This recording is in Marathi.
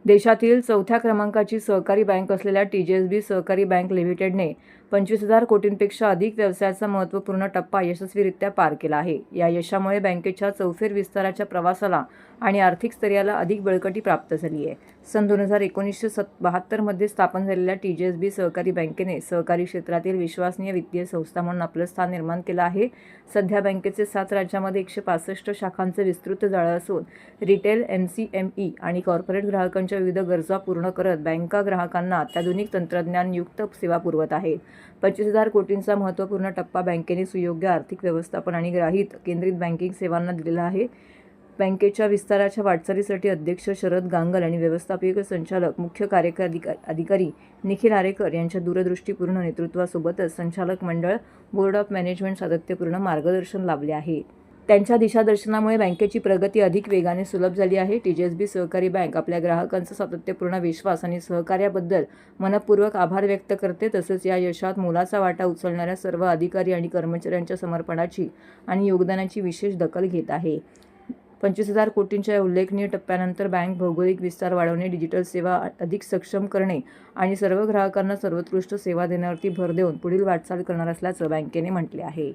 देशातील 4थ्या क्रमांकाची सहकारी बँक असलेल्या TJSB सहकारी बँक लिमिटेडने 25,000 कोटींपेक्षा अधिक व्यवसायाचा महत्त्वपूर्ण टप्पा यशस्वीरित्या पार केला आहे. या यशामुळे बँकेच्या चौफेर विस्ताराच्या प्रवासाला आणि आर्थिक स्थैर्याला अधिक बळकटी प्राप्त झाली आहे. सन 1972 मध्ये स्थापन झालेल्या TJSB सहकारी बँकेने सहकारी क्षेत्रातील विश्वसनीय वित्तीय संस्था म्हणून आपलं स्थान निर्माण केलं आहे. सध्या बँकेचे 7 राज्यांमध्ये 165 शाखांचे विस्तृत जाळं असून रिटेल, MCME आणि कॉर्पोरेट ग्राहकांच्या विविध गरजा पूर्ण करत बँका ग्राहकांना अत्याधुनिक तंत्रज्ञानयुक्त सेवा पुरवत आहेत. 25,000 कोटींचा महत्त्वपूर्ण टप्पा बँकेने सुयोग्य आर्थिक व्यवस्थापन आणि ग्राहक केंद्रित बँकिंग सेवांना दिलेला आहे. बँकेच्या विस्ताराच्या वाटचालीसाठी अध्यक्ष शरद गांगल आणि व्यवस्थापकीय संचालक मुख्य कार्यकारी अधिकारी निखिल आरेकर यांच्या दूरदृष्टीपूर्ण नेतृत्वासोबतच संचालक मंडळ, बोर्ड ऑफ मॅनेजमेंट सातत्यपूर्ण मार्गदर्शन लाभले आहे. त्यांच्या दिशादर्शनामुळे बँकेची प्रगती अधिक वेगाने सुलभ झाली आहे. TJSB सहकारी बँक आपल्या ग्राहकांचा सातत्यपूर्ण विश्वास आणि सहकार्याबद्दल मनपूर्वक आभार व्यक्त करते. तसेच या यशात मोलाचा वाटा उचलणाऱ्या सर्व अधिकारी आणि कर्मचाऱ्यांच्या समर्पणाची आणि योगदानाची विशेष दखल घेत आहे. 25,000 कोटींच्या या उल्लेखनीय टप्प्यानंतर बँक भौगोलिक विस्तार वाढवणे, डिजिटल सेवा अधिक सक्षम करणे आणि सर्व ग्राहकांना सर्वोत्कृष्ट सेवा देण्यावरती भर देऊन पुढील वाटचाल करणार असल्याचं बँकेने म्हटले आहे.